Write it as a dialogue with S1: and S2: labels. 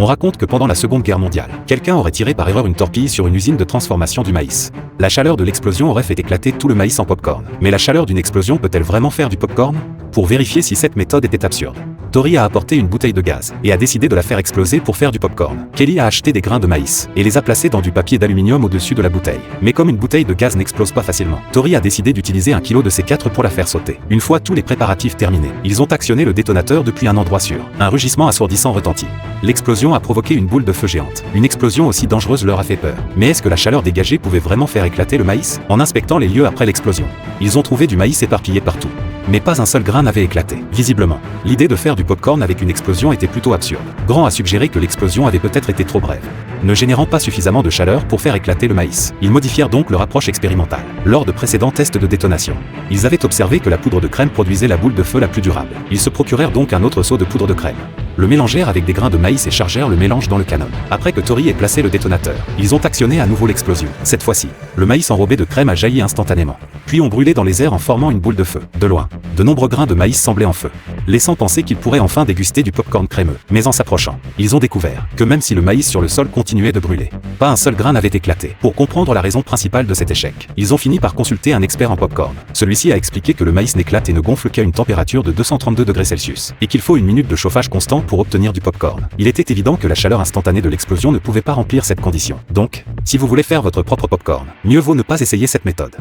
S1: On raconte que pendant la Seconde Guerre mondiale, quelqu'un aurait tiré par erreur une torpille sur une usine de transformation du maïs. La chaleur de l'explosion aurait fait éclater tout le maïs en popcorn. Mais la chaleur d'une explosion peut-elle vraiment faire du popcorn? Pour vérifier si cette méthode était absurde, Tori a apporté une bouteille de gaz et a décidé de la faire exploser pour faire du popcorn. Kelly a acheté des grains de maïs et les a placés dans du papier d'aluminium au-dessus de la bouteille. Mais comme une bouteille de gaz n'explose pas facilement, Tori a décidé d'utiliser 1 kg de C4 pour la faire sauter. Une fois tous les préparatifs terminés, ils ont actionné le détonateur depuis un endroit sûr. Un rugissement assourdissant retentit. L'explosion a provoqué une boule de feu géante. Une explosion aussi dangereuse leur a fait peur. Mais est-ce que la chaleur dégagée pouvait vraiment faire éclater le maïs? En inspectant les lieux après l'explosion, ils ont trouvé du maïs éparpillé partout. Mais pas un seul grain n'avait éclaté. Visiblement, l'idée de faire du popcorn avec une explosion était plutôt absurde. Grant a suggéré que l'explosion avait peut-être été trop brève, ne générant pas suffisamment de chaleur pour faire éclater le maïs. Ils modifièrent donc leur approche expérimentale. Lors de précédents tests de détonation, ils avaient observé que la poudre de crème produisait la boule de feu la plus durable. Ils se procurèrent donc un autre seau de poudre de crème, le mélangèrent avec des grains de maïs et chargèrent le mélange dans le canon. Après que Tori ait placé le détonateur, ils ont actionné à nouveau l'explosion. Cette fois-ci, le maïs enrobé de crème a jailli instantanément, puis ont brûlé dans les airs en formant une boule de feu. De loin, de nombreux grains de maïs semblaient en feu, laissant penser qu'ils pourraient enfin déguster du popcorn crémeux. Mais en s'approchant, ils ont découvert que même si le maïs sur le sol continuait de brûler, pas un seul grain n'avait éclaté. Pour comprendre la raison principale de cet échec, ils ont fini par consulter un expert en popcorn. Celui-ci a expliqué que le maïs n'éclate et ne gonfle qu'à une température de 232 degrés Celsius, et qu'il faut 1 minute de chauffage constant pour obtenir du popcorn. Il était évident que la chaleur instantanée de l'explosion ne pouvait pas remplir cette condition. Donc, si vous voulez faire votre propre popcorn, mieux vaut ne pas essayer cette méthode.